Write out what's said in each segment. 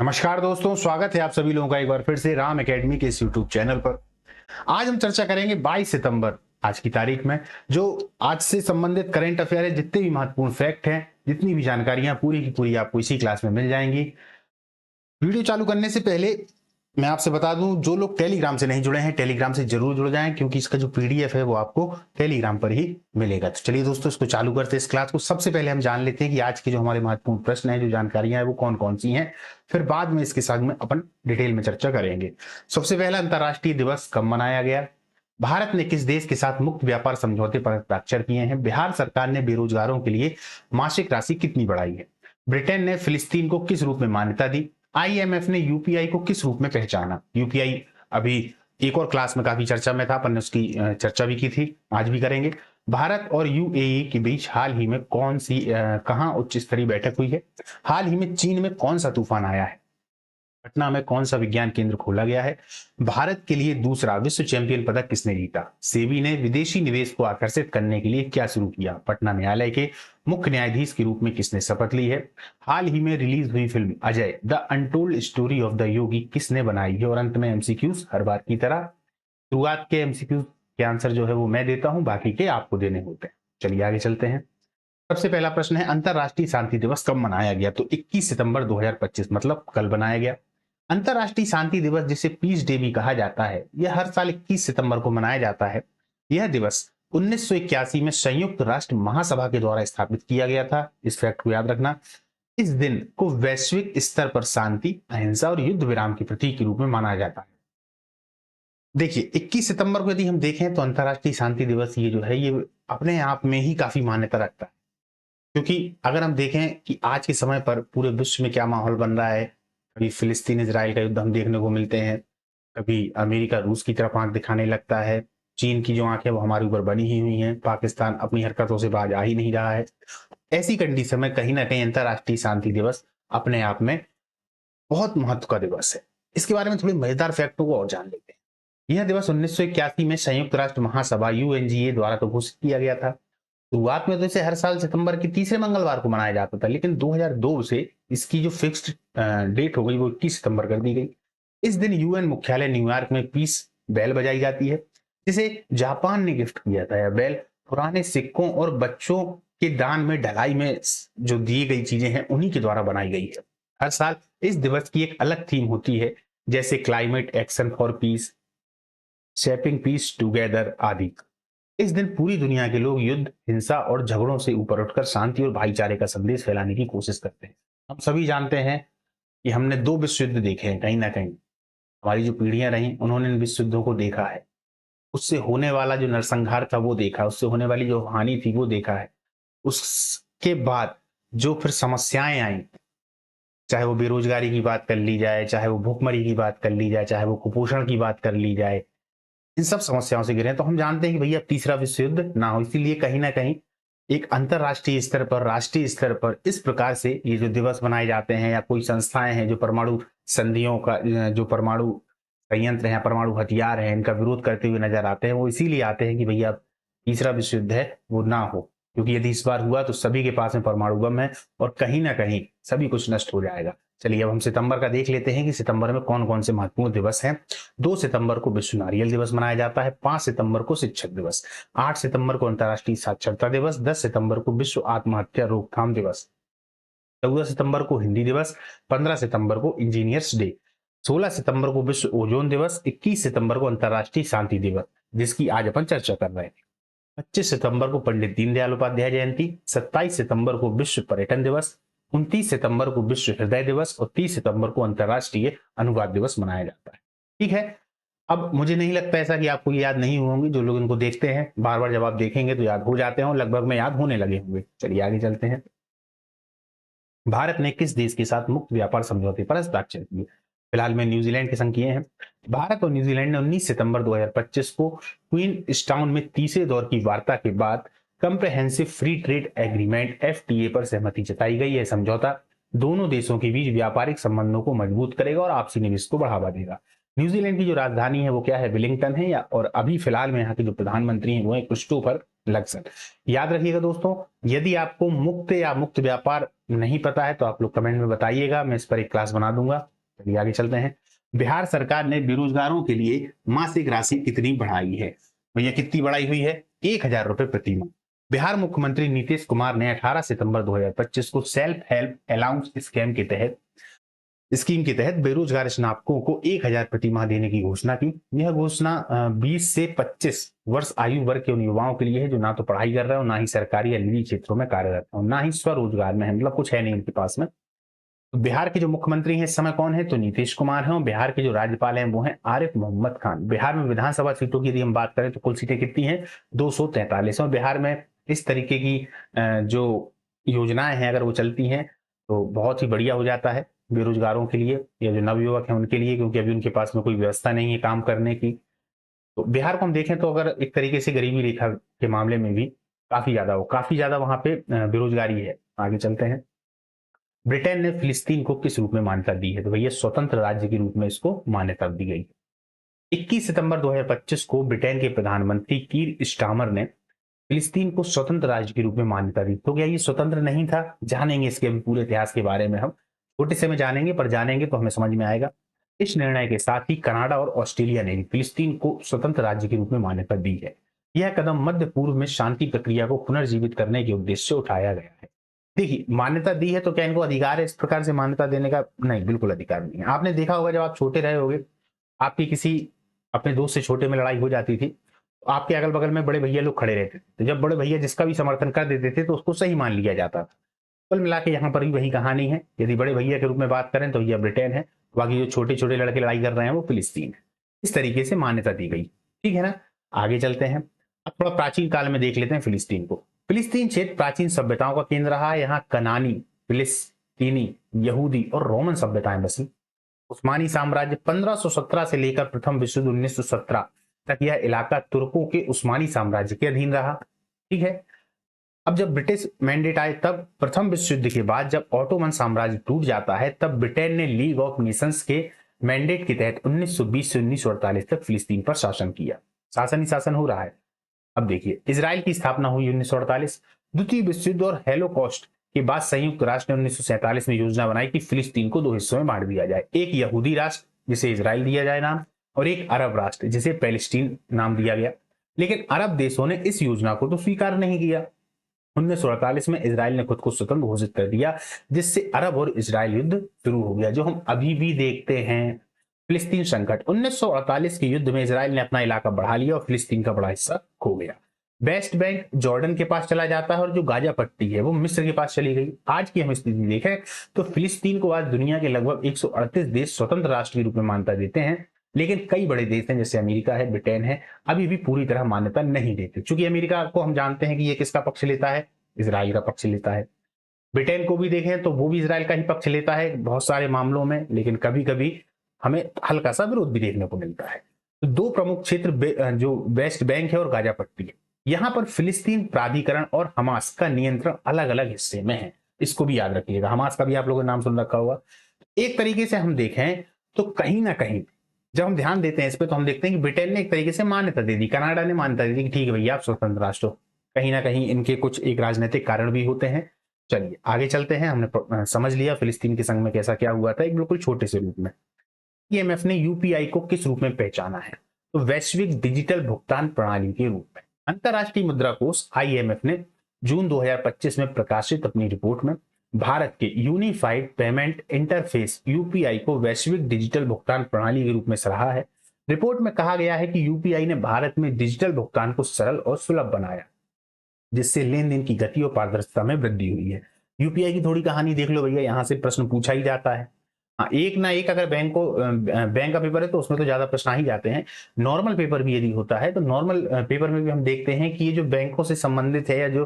नमस्कार दोस्तों, स्वागत है आप सभी लोगों का एक बार फिर से राम एकेडमी के इस यूट्यूब चैनल पर। आज हम चर्चा करेंगे 22 सितंबर आज की तारीख में जो आज से संबंधित करंट अफेयर है। जितने भी महत्वपूर्ण फैक्ट हैं, जितनी भी जानकारियां पूरी की पूरी आपको इसी क्लास में मिल जाएंगी। वीडियो चालू करने से पहले मैं आपसे बता दूं, जो लोग टेलीग्राम से नहीं जुड़े हैं टेलीग्राम से जरूर जुड़ जाएं, क्योंकि इसका जो पीडीएफ है वो आपको टेलीग्राम पर ही मिलेगा। तो चलिए दोस्तों, इसको चालू करते हैं इस क्लास को। सबसे पहले हम जान लेते हैं कि आज के जो हमारे महत्वपूर्ण प्रश्न हैं, जो जानकारियां हैं वो कौन कौन सी हैं। फिर बाद में इसके साथ में अपन डिटेल में चर्चा करेंगे। सबसे पहला, अंतर्राष्ट्रीय दिवस कब मनाया गया? भारत ने किस देश के साथ मुक्त व्यापार समझौते पर हस्ताक्षर किए हैं? बिहार सरकार ने बेरोजगारों के लिए मासिक राशि कितनी बढ़ाई है? ब्रिटेन ने फिलिस्तीन को किस रूप में मान्यता दी? आईएमएफ ने यूपीआई को किस रूप में पहचाना? यूपीआई अभी एक और क्लास में काफी चर्चा में था, अपन ने उसकी चर्चा भी की थी, आज भी करेंगे। भारत और यूएई के बीच हाल ही में कौन सी कहां उच्च स्तरीय बैठक हुई है? हाल ही में चीन में कौन सा तूफान आया है? पटना में कौन सा विज्ञान केंद्र खोला गया है? भारत के लिए दूसरा विश्व चैंपियन पदक किसने जीता? सेबी ने विदेशी निवेश को आकर्षित करने के लिए क्या शुरू किया? पटना न्यायालय के मुख्य न्यायाधीश के रूप में किसने शपथ ली है? हाल ही में रिलीज हुई film Ajay the untold story of the Yogi किसने बनाई है? और अंत में एमसीक्यूज हर बार की तरह। शुरुआत के एमसीक्यूज के आंसर जो है वो मैं देता हूं, बाकी के आपको देने होते हैं। चलिए आगे चलते हैं। सबसे पहला प्रश्न है, अंतरराष्ट्रीय शांति दिवस कब मनाया गया? तो 21 सितंबर 2025, मतलब कल बनाया गया। अंतरराष्ट्रीय शांति दिवस, जिसे पीस डे भी कहा जाता है, यह हर साल 21 सितंबर को मनाया जाता है। यह दिवस 1981 में संयुक्त राष्ट्र महासभा के द्वारा स्थापित किया गया था। इस फैक्ट को याद रखना। इस दिन को वैश्विक स्तर पर शांति, अहिंसा और युद्ध विराम के प्रतीक के रूप में माना जाता है। देखिए, 21 सितंबर को यदि हम देखें तो अंतरराष्ट्रीय शांति दिवस ये जो है ये अपने आप में ही काफी मान्यता रखता है। क्योंकि अगर हम देखें कि आज के समय पर पूरे विश्व में क्या माहौल बन रहा है, कभी फिलिस्तीन इजराइल का युद्ध हम देखने को मिलते हैं, कभी अमेरिका रूस की तरफ आंख दिखाने लगता है, चीन की जो आंख है वो हमारे ऊपर बनी ही हुई है, पाकिस्तान अपनी हरकतों से बाज आ ही नहीं रहा है। ऐसी कंडीशन में कहीं ना कहीं अंतरराष्ट्रीय शांति दिवस अपने आप में बहुत महत्व का दिवस है। इसके बारे में थोड़ी मजेदार फैक्टों को और जान लेते हैं। यह दिवस 1981 में संयुक्त राष्ट्र महासभा यूएनजीए द्वारा तो घोषित किया गया था। शुरुआत में तो इसे हर साल सितंबर के तीसरे मंगलवार को मनाया जाता था, लेकिन 2002 से इसकी जो फिक्स्ड डेट हो गई वो 21 सितंबर कर दी गई। इस दिन यूएन मुख्यालय न्यूयॉर्क में पीस बेल बजाई जाती है, जिसे जापान ने गिफ्ट किया था। यह बेल पुराने सिक्कों और बच्चों के दान में ढलाई में जो दी गई चीजें हैं उन्हीं के द्वारा बनाई गई है। हर साल इस दिवस की एक अलग थीम होती है, जैसे climate action for peace, shaping peace together आदि। इस दिन पूरी दुनिया के लोग युद्ध, हिंसा और झगड़ों से ऊपर उठकर शांति और भाईचारे का संदेश फैलाने की कोशिश करते हैं। हम सभी जानते हैं कि हमने 2 विश्व युद्ध देखे हैं। कहीं ना कहीं हमारी जो पीढ़ियां रही उन्होंने इन विश्व युद्धों को देखा है। उससे होने वाला जो नरसंहार था वो देखा, उससे होने वाली जो हानि थी वो देखा है। उसके बाद जो फिर समस्याएं आई, चाहे वो बेरोजगारी की बात कर ली जाए, चाहे वो भूखमरी की बात कर ली जाए, चाहे वो कुपोषण की बात कर ली जाए, इन सब समस्याओं से घिरे। तो हम जानते हैं कि भैया तीसरा विश्व युद्ध ना हो, इसीलिए कहीं ना कहीं एक अंतरराष्ट्रीय स्तर पर, राष्ट्रीय स्तर पर इस प्रकार से ये जो दिवस बनाए जाते हैं, या कोई संस्थाएं हैं जो परमाणु संधियों का, जो परमाणु संयंत्र है, परमाणु हथियार है, इनका विरोध करते हुए नजर आते हैं, वो इसीलिए आते हैं कि भैया तीसरा विश्व युद्ध है वो ना हो। क्योंकि यदि इस बार हुआ तो सभी के पास में परमाणु बम है और कहीं ना कहीं सभी कुछ नष्ट हो जाएगा। चलिए अब हम सितंबर का देख लेते हैं कि सितंबर में कौन कौन से महत्वपूर्ण दिवस हैं। 2 सितंबर को विश्व नारियल दिवस मनाया जाता है। 5 सितंबर को शिक्षक दिवस। 8 सितंबर को अंतर्राष्ट्रीय साक्षरता दिवस। 10 सितंबर को विश्व आत्महत्या रोकथाम दिवस। 14 सितंबर को हिंदी दिवस। 15 सितंबर को इंजीनियर्स डे। 16 सितंबर को विश्व ओजोन दिवस। 21 सितंबर को अंतर्राष्ट्रीय शांति दिवस, जिसकी आज अपन चर्चा कर रहे हैं। 25 सितंबर को पंडित दीनदयाल उपाध्याय जयंती। 27 सितंबर को विश्व पर्यटन दिवस। 29 सितंबर को विश्व हृदय दिवस और 30 सितंबर को अंतर्राष्ट्रीय अनुवाद दिवस मनाया जाता है। ठीक है, अब मुझे नहीं लगता ऐसा कि आपको याद नहीं होंगे। जो लोग इनको देखते हैं बार बार जब आप देखेंगे तो याद हो जाते हैं, लगभग में याद होने लगे होंगे। चलिए आगे चलते हैं। भारत ने किस देश के साथ मुक्त व्यापार समझौते पर हस्ताक्षर किए? फिलहाल में न्यूजीलैंड के संग किए हैं। भारत और न्यूजीलैंड ने 19 सितंबर 2025 को क्वीन स्टाउन में तीसरे दौर की वार्ता के बाद comprehensive free trade agreement FTA पर सहमति जताई गई। है समझौता दोनों देशों के बीच व्यापारिक संबंधों को मजबूत करेगा और आपसी निवेश को बढ़ावा देगा। न्यूजीलैंड की जो राजधानी है वो क्या है? वेलिंगटन है। या और अभी फिलहाल में यहाँ के जो प्रधानमंत्री हैं वो है क्रिस्टोफर लक्ष्य। याद रखिएगा दोस्तों, यदि आपको मुक्त या मुक्त व्यापार नहीं पता है तो आप लोग कमेंट में बताइएगा, मैं इस पर एक क्लास बना दूंगा। चलिए आगे चलते हैं। बिहार सरकार ने बेरोजगारों के लिए मासिक राशि कितनी बढ़ाई है? भैया कितनी बढ़ाई हुई है? 1,000 रुपए प्रति माह। बिहार मुख्यमंत्री नीतीश कुमार ने 18 सितंबर 2025 को सेल्फ हेल्प अलाउंस स्कीम के तहत बेरोजगार स्नातकों को 1,000 प्रति माह देने की घोषणा की। यह घोषणा 20 से 25 वर्ष आयु वर्ग के उन युवाओं के लिए है जो ना तो पढ़ाई कर रहे हो, ना ही सरकारी या निजी क्षेत्रों में कार्यरत हो, ना ही स्वरोजगार में है, मतलब कुछ है नहीं इनके पास में। तो बिहार के जो मुख्यमंत्री हैं इस समय कौन है? तो नीतीश कुमार हैं। और बिहार के जो राज्यपाल हैं वो हैं आरिफ मोहम्मद खान। बिहार में विधानसभा सीटों की यदि हम बात करें तो कुल सीटें कितनी हैं? 243। और बिहार में इस तरीके की जो योजनाएं हैं अगर वो चलती हैं तो बहुत ही बढ़िया हो जाता है बेरोजगारों के लिए या जो नवयुवक हैं उनके लिए, क्योंकि अभी उनके पास में कोई व्यवस्था नहीं है काम करने की। तो बिहार को हम देखें तो अगर एक तरीके से गरीबी रेखा के मामले में भी काफी ज्यादा वहां पे बेरोजगारी है। आगे चलते हैं। ब्रिटेन ने फिलिस्तीन को किस रूप में मान्यता दी है? तो भैया स्वतंत्र राज्य के रूप में इसको मान्यता दी गई। 21 सितंबर 2025 को ब्रिटेन के प्रधानमंत्री कीर स्टामर ने फिलिस्तीन को स्वतंत्र राज्य के रूप में मान्यता दी। तो क्या ये स्वतंत्र नहीं था? जानेंगे इसके अभी पूरे इतिहास के बारे में, हम छोटे से में जानेंगे, पर जानेंगे तो हमें समझ में आएगा। इस निर्णय के साथ ही कनाडा और ऑस्ट्रेलिया ने भी फिलिस्तीन को स्वतंत्र राज्य के रूप में मान्यता दी है। यह कदम मध्य पूर्व में शांति प्रक्रिया को पुनर्जीवित करने के उद्देश्य से उठाया गया है। देखिए, मान्यता दी है तो क्या इनको अधिकार है इस प्रकार से मान्यता देने का? नहीं, बिल्कुल अधिकार नहीं है। आपने देखा होगा जब आप छोटे रहे होगे, आपकी किसी अपने दोस्त से छोटे में लड़ाई हो जाती थी, तो आपके अगल बगल में बड़े भैया लोग खड़े रहते थे, तो जब बड़े भैया जिसका भी समर्थन कर देते थे तो उसको सही मान लिया जाता था। कुल मिला के यहाँ पर भी वही कहानी है। यदि बड़े भैया के रूप में बात करें तो यह ब्रिटेन है, बाकी जो छोटे छोटे लड़के लड़ाई कर रहे हैं वो फिलिस्तीन है। इस तरीके से मान्यता दी गई, ठीक है ना। आगे चलते हैं। अब थोड़ा प्राचीन काल में देख लेते हैं फिलिस्तीन को। फिलिस्तीन क्षेत्र प्राचीन सभ्यताओं का केंद्र रहा है। यहाँ कनानी, फिलिस्तीनी, यहूदी और रोमन सभ्यताएं बसी। उस्मानी साम्राज्य 1517 से लेकर प्रथम विश्व युद्ध 1917 तक यह इलाका तुर्कों के उस्मानी साम्राज्य के अधीन रहा, ठीक है। अब जब ब्रिटिश मैंडेट आए तब प्रथम विश्व युद्ध के बाद जब ऑटोमन साम्राज्य टूट जाता है तब ब्रिटेन ने लीग ऑफ नेशंस के मैंडेट के तहत 1920 से 1948 तक फिलिस्तीन पर शासन किया। शासन ही शासन हो रहा है। अब देखिए, इजराइल की स्थापना हुई 1948। द्वितीय विश्व युद्ध और हेलोकॉस्ट के बाद संयुक्त राष्ट्र ने 1947 में योजना बनाई कि फिलिस्तीन को दो हिस्सों में बांट दिया जाए, एक यहूदी राष्ट्र जिसे इजराइल दिया जाए नाम, और एक अरब राष्ट्र जिसे पैलेस्टीन नाम दिया गया। लेकिन अरब देशों ने इस योजना को तो स्वीकार नहीं किया। 1948 में इजराइल ने खुद को स्वतंत्र घोषित कर दिया, जिससे अरब और इजराइल युद्ध शुरू हो गया, जो हम अभी भी देखते हैं। फिलिस्तीन संकट। 1948 के युद्ध में इजराइल ने अपना इलाका बढ़ा लिया और फिलिस्तीन का बड़ा हिस्सा खो गया। वेस्ट बैंक जॉर्डन के पास चला जाता है और जो गाजा पट्टी है वो मिस्र के पास चली गई। आज की हम स्थिति देखें तो फिलिस्तीन को आज दुनिया के लगभग 138 देश स्वतंत्र राष्ट्र के रूप में मान्यता देते हैं, लेकिन कई बड़े देश हैं जैसे अमेरिका है, ब्रिटेन है, अभी भी पूरी तरह मान्यता नहीं देते। क्योंकि अमेरिका को हम जानते हैं कि ये किसका पक्ष लेता है? इजराइल का पक्ष लेता है। ब्रिटेन को भी देखें तो वो भी इजराइल का ही पक्ष लेता है बहुत सारे मामलों में, लेकिन कभी कभी हमें हल्का सा विरोध भी देखने को मिलता है। तो दो प्रमुख क्षेत्र जो वेस्ट बैंक है और गाजा पट्टी है, यहां पर फिलिस्तीन प्राधिकरण और हमास का नियंत्रण अलग अलग हिस्से में है। इसको भी याद रखिएगा, हमास का भी आप लोगों ने नाम सुन रखा होगा। एक तरीके से हम देखें तो कहीं ना कहीं जब हम ध्यान देते हैं इस पे तो हम देखते हैं कि ब्रिटेन ने एक तरीके से मान्यता दे दी, कनाडा ने मान्यता दे दी कि ठीक है भैया आप स्वतंत्र राष्ट्र हो। कहीं ना कहीं इनके कुछ एक राजनीतिक कारण भी होते हैं। चलिए आगे चलते हैं। हमने समझ लिया फिलिस्तीन के संग में कैसा क्या हुआ था एक बिल्कुल छोटे से रूप में। IMF ने यूपीआई को किस रूप में पहचाना है? तो वैश्विक डिजिटल भुगतान प्रणाली के रूप में। अंतरराष्ट्रीय मुद्रा कोष IMF ने जून 2025 में प्रकाशित अपनी रिपोर्ट में भारत के यूनिफाइड पेमेंट इंटरफेस यूपीआई को वैश्विक डिजिटल भुगतान प्रणाली के रूप में सराहा है। रिपोर्ट में कहा गया है कि यूपीआई ने भारत में डिजिटल भुगतान को सरल और सुलभ बनाया, जिससे लेन देन की गति और पारदर्शिता में वृद्धि हुई है। यूपीआई की थोड़ी कहानी देख लो भैया, यहां से प्रश्न पूछा ही जाता है। हाँ, एक ना एक अगर बैंक का पेपर है तो उसमें तो ज्यादा प्रश्न आ ही जाते हैं। नॉर्मल पेपर भी यदि होता है तो नॉर्मल पेपर में भी हम देखते हैं कि ये जो बैंकों से संबंधित है या जो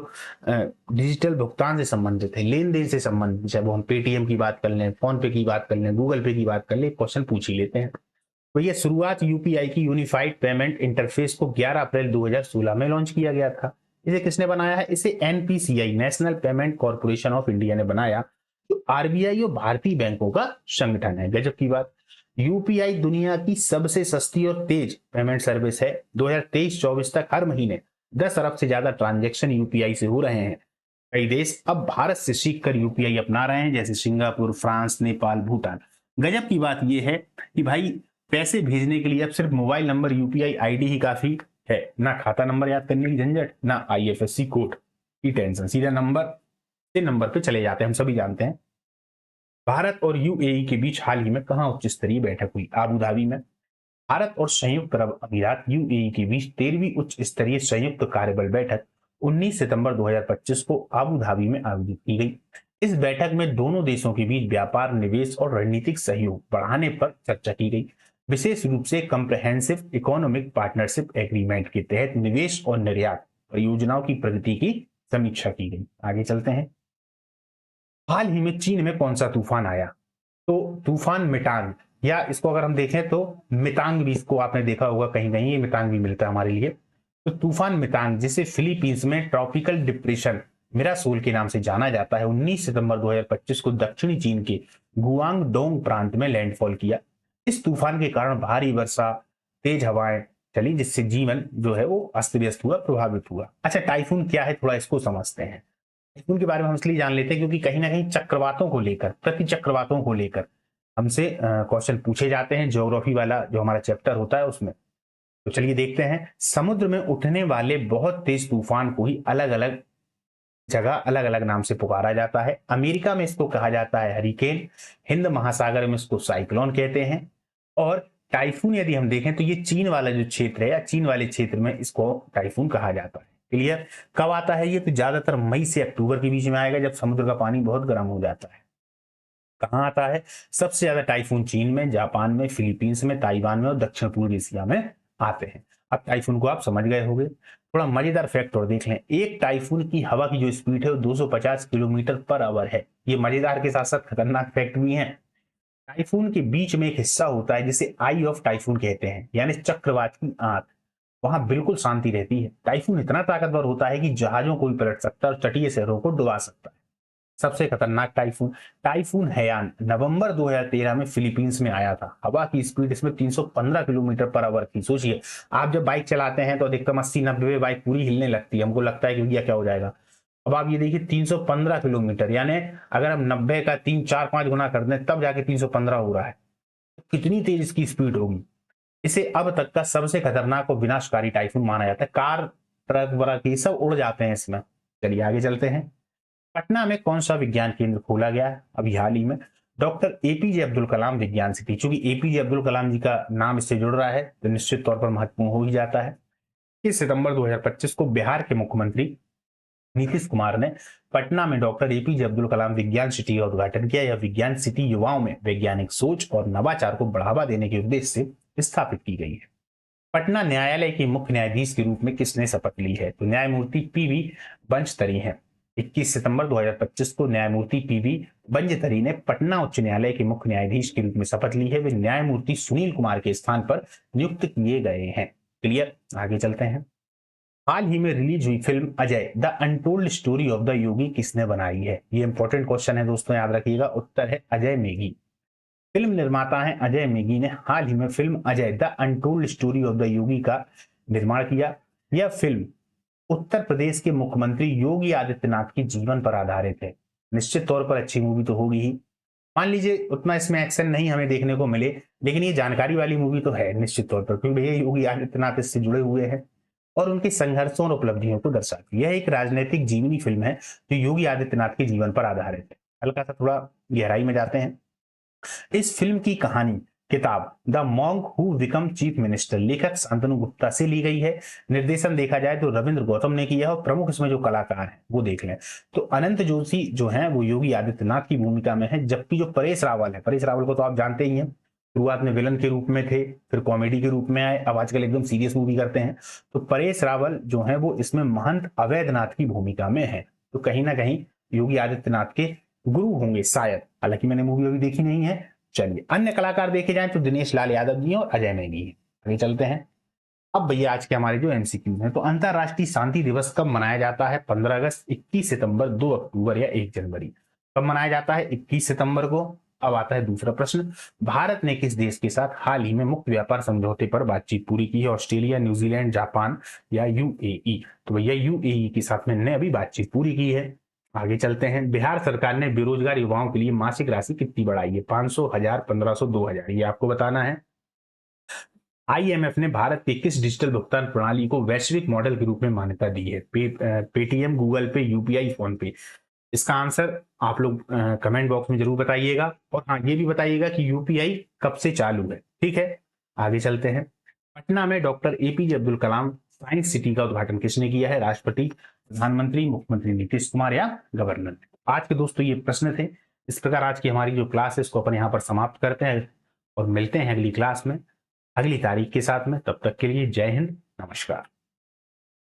डिजिटल भुगतान से संबंधित है, लेन देन से संबंधित, चाहे वो हम पेटीएम की बात कर लें, फोन पे की बात कर लें, गूगल पे की बात कर लें, क्वेश्चन पूछ ही लेते हैं। तो ये शुरुआत यूपीआई की यूनिफाइड पेमेंट इंटरफेस को 11 अप्रैल 2016 में लॉन्च किया गया था। इसे किसने बनाया है? इसे NPCI national payment corporation of India ने बनाया, जो RBI और भारतीय बैंकों का संगठन है। गजब की बात। यूपीआई दुनिया की सबसे सस्ती और तेज पेमेंट सर्विस है। 2023-24 तक हर महीने 10 अरब से ज्यादा ट्रांजैक्शन यूपीआई से हो रहे हैं। कई देश अब भारत से सीखकर यूपीआई अपना रहे हैं, जैसे सिंगापुर, फ्रांस, नेपाल, भूटान। गजब की बात यह है कि भाई पैसे भेजने के लिए अब सिर्फ मोबाइल नंबर, यूपीआई आईडी ही काफी है। ना खाता नंबर याद करने की झंझट, ना आईएफएससी कोड की टेंशन, सीधा नंबर से नंबर पे चले जाते हैं। हम सभी जानते हैं। भारत और यूएई के बीच हाल ही में कहां उच्च स्तरीय बैठक हुई? आबू धाबी में। भारत और संयुक्त अरब अमीरात यूएई के बीच 13वीं उच्च स्तरीय संयुक्त कार्यबल बैठक 19 सितंबर 2025 को आबू धाबी में आयोजित की गई। इस बैठक में दोनों देशों के बीच व्यापार, निवेश और रणनीतिक सहयोग बढ़ाने पर चर्चा की गई। विशेष रूप से कंप्रहेंसिव इकोनॉमिक पार्टनरशिप एग्रीमेंट के तहत निवेश और निर्यात परियोजनाओं की प्रगति की समीक्षा की गई। आगे चलते हैं। हाल ही में चीन में कौन सा तूफान आया? तो तूफान मिटांग, या इसको अगर हम देखें तो मितांग भी, इसको आपने देखा होगा कहीं कहीं, ये मितांग भी मिलता है हमारे लिए। तो तूफान मितांग, जिसे फिलीपींस में ट्रॉपिकल डिप्रेशन मिरासोल के नाम से जाना जाता है, 19 सितंबर 2025 को दक्षिणी चीन के गुआंगडोंग प्रांत में लैंडफॉल किया। इस तूफान के कारण भारी वर्षा, तेज हवाएं चली, जिससे जीवन जो है वो अस्त व्यस्त हुआ, प्रभावित हुआ। अच्छा, टाइफून क्या है, थोड़ा इसको समझते हैं। टाइफून के बारे में हम इसलिए जान लेते हैं क्योंकि कहीं ना कहीं चक्रवातों को लेकर, प्रति चक्रवातों को लेकर हमसे क्वेश्चन पूछे जाते हैं, ज्योग्राफी वाला जो हमारा चैप्टर होता है उसमें। तो चलिए देखते हैं। समुद्र में उठने वाले बहुत तेज तूफान को ही अलग अलग जगह अलग अलग नाम से पुकारा जाता है। अमेरिका में इसको कहा जाता है हरिकेन, हिंद महासागर में इसको साइक्लोन कहते हैं, और टाइफून यदि हम देखें तो ये चीन वाला जो क्षेत्र है या चीन वाले क्षेत्र में इसको टाइफून कहा जाता है। क्लियर? कब आता है ये? तो ज्यादातर मई से अक्टूबर के बीच में आएगा, जब समुद्र का पानी बहुत गर्म हो जाता है। कहाँ आता है? सबसे ज्यादा टाइफून चीन में, जापान में, फिलीपींस में, ताइवान में और दक्षिण पूर्व एशिया में आते हैं। अब टाइफून को आप समझ गए होंगे। थोड़ा मजेदार फैक्ट और देख लें। एक टाइफून की हवा की जो स्पीड है वो 250 किलोमीटर पर आवर है। ये मजेदार के साथ साथ खतरनाक फैक्ट भी है। टाइफून के बीच में एक हिस्सा होता है जिसे आई ऑफ टाइफून कहते हैं, यानी चक्रवात की आंख। वहां बिल्कुल शांति रहती है। टाइफून इतना ताकतवर होता है कि जहाजों को भी पलट सकता है और तटीय शहरों को डुबा सकता है। सबसे खतरनाक टाइफून, टाइफून हैयान, नवंबर 2013 में फिलीपींस में आया था। हवा की स्पीड इसमें 315 किलोमीटर पर आवर थी। सोचिए, आप जब बाइक चलाते हैं तो अधिकतम 80-90 पे बाइक पूरी हिलने लगती है, हमको लगता है कि भैया क्या हो जाएगा। अब आप ये देखिए 315 किलोमीटर, यानी अगर हम 90 का 3-4-5 गुना कर दें तब जाके 315 हो रहा है। कितनी तेज इसकी स्पीड होगी। इसे अब तक का सबसे खतरनाक और विनाशकारी टाइफून माना जाता है। कार, ट्रक वरक ये सब उड़ जाते हैं इसमें। चलिए आगे चलते हैं। पटना में कौन सा विज्ञान केंद्र खोला गया है अभी हाल ही में? डॉक्टर एपीजे अब्दुल कलाम विज्ञान सिटी। चूंकि एपीजे अब्दुल कलाम जी का नाम इससे जुड़ रहा है तो निश्चित तौर पर महत्वपूर्ण हो ही जाता है। 21 सितंबर 2025 को बिहार के मुख्यमंत्री नीतीश कुमार ने पटना में डॉक्टर एपीजे अब्दुल कलाम विज्ञान सिटी का उद्घाटन किया। यह विज्ञान सिटी युवाओं में वैज्ञानिक सोच और नवाचार को बढ़ावा देने के उद्देश्य से स्थापित की गई है। पटना न्यायालय के मुख्य न्यायाधीश के रूप में किसने शपथ ली है? तो न्यायमूर्ति पीवी बंजतरी हैं। 21 सितंबर 2025 को न्यायमूर्ति पीवी बंजतरी ने पटना उच्च न्यायालय के मुख्य न्यायाधीश के रूप में शपथ ली है। वे न्यायमूर्ति सुनील कुमार के स्थान पर नियुक्त किए गए हैं। क्लियर? आगे चलते हैं। हाल ही में रिलीज हुई film Ajay the untold story of the Yogi किसने बनाई है? ये इंपॉर्टेंट क्वेश्चन है दोस्तों, याद रखिएगा। उत्तर है अजय मेघी। फिल्म निर्माता हैं अजय मेघी ने हाल ही में film Ajay the untold story of the Yogi का निर्माण किया। यह फिल्म उत्तर प्रदेश के मुख्यमंत्री योगी आदित्यनाथ के जीवन पर आधारित है। निश्चित तौर पर अच्छी मूवी तो होगी ही। मान लीजिए उतना इसमें एक्शन नहीं हमें देखने को मिले, लेकिन ये जानकारी वाली मूवी तो है निश्चित तौर पर, क्योंकि भैया योगी आदित्यनाथ इससे जुड़े हुए हैं और उनके संघर्षों और उपलब्धियों को दर्शाती है। यह एक राजनीतिक जीवनी फिल्म है जो योगी आदित्यनाथ के जीवन पर आधारित है। हल्का सा थोड़ा गहराई में जाते हैं। इस फिल्म की कहानी किताब the monk who become chief minister लेखक शांतनु गुप्ता से ली गई है। निर्देशन देखा जाए तो रविंद्र गौतम ने किया है और प्रमुख इसमें जो कलाकार हैं वो देख लें तो अनंत जोशी जो हैं वो योगी आदित्यनाथ की भूमिका में है, जबकि जो परेश रावल है, परेश रावल को तो आप जानते ही हैं, शुरुआत में विलन के रूप में थे, फिर कॉमेडी के रूप में आए, अब आजकल एकदम सीरियस मूवी करते हैं। तो परेश रावल जो है वो इसमें महंत अवैधनाथ की भूमिका में है। तो कहीं ना कहीं योगी आदित्यनाथ के गुरु होंगे शायद, हालांकि मैंने मूवी अभी देखी नहीं है। चलिए अन्य कलाकार देखे जाएं तो दिनेश लाल यादव जी और अजय मेघी हैं। आगे चलते हैं। अब भैया आज के हमारे जो एमसीक्यू हैं, तो अंतरराष्ट्रीय शांति दिवस कब मनाया जाता है? 15 अगस्त, 21 सितंबर, 2 अक्टूबर या 1 जनवरी? कब मनाया जाता है? 21 सितंबर को। अब आता है दूसरा प्रश्न, भारत ने किस देश के साथ हाल ही में मुक्त व्यापार समझौते पर बातचीत पूरी की है? ऑस्ट्रेलिया, न्यूजीलैंड, जापान या यूएई? तो भैया यूएई के साथ में ने अभी बातचीत पूरी की है। आगे चलते हैं, बिहार सरकार ने बेरोजगार युवाओं के लिए मासिक राशि कितनी बढ़ाई है? 500, 1000, 1500, 2000? ये आपको बताना है। आईएमएफ ने भारत के किस डिजिटल भुगतान प्रणाली को वैश्विक मॉडल के रूप में मान्यता दी है? पेटीएम, गूगल पे, यूपीआई, फोन पे? इसका आंसर आप लोग कमेंट बॉक्स में जरूर बताइएगा, और हाँ ये भी बताइएगा कि यूपीआई कब से चालू है। ठीक है, आगे चलते हैं। पटना में doctor APJ Abdul Kalam science city का उद्घाटन किसने किया है? राष्ट्रपति, प्रधानमंत्री, मुख्यमंत्री नीतीश कुमार या गवर्नर? आज के दोस्तों ये प्रश्न थे। इस प्रकार आज की हमारी जो क्लास है इसको अपन यहाँ पर समाप्त करते हैं और मिलते हैं अगली क्लास में अगली तारीख के साथ में। तब तक के लिए जय हिंद, नमस्कार।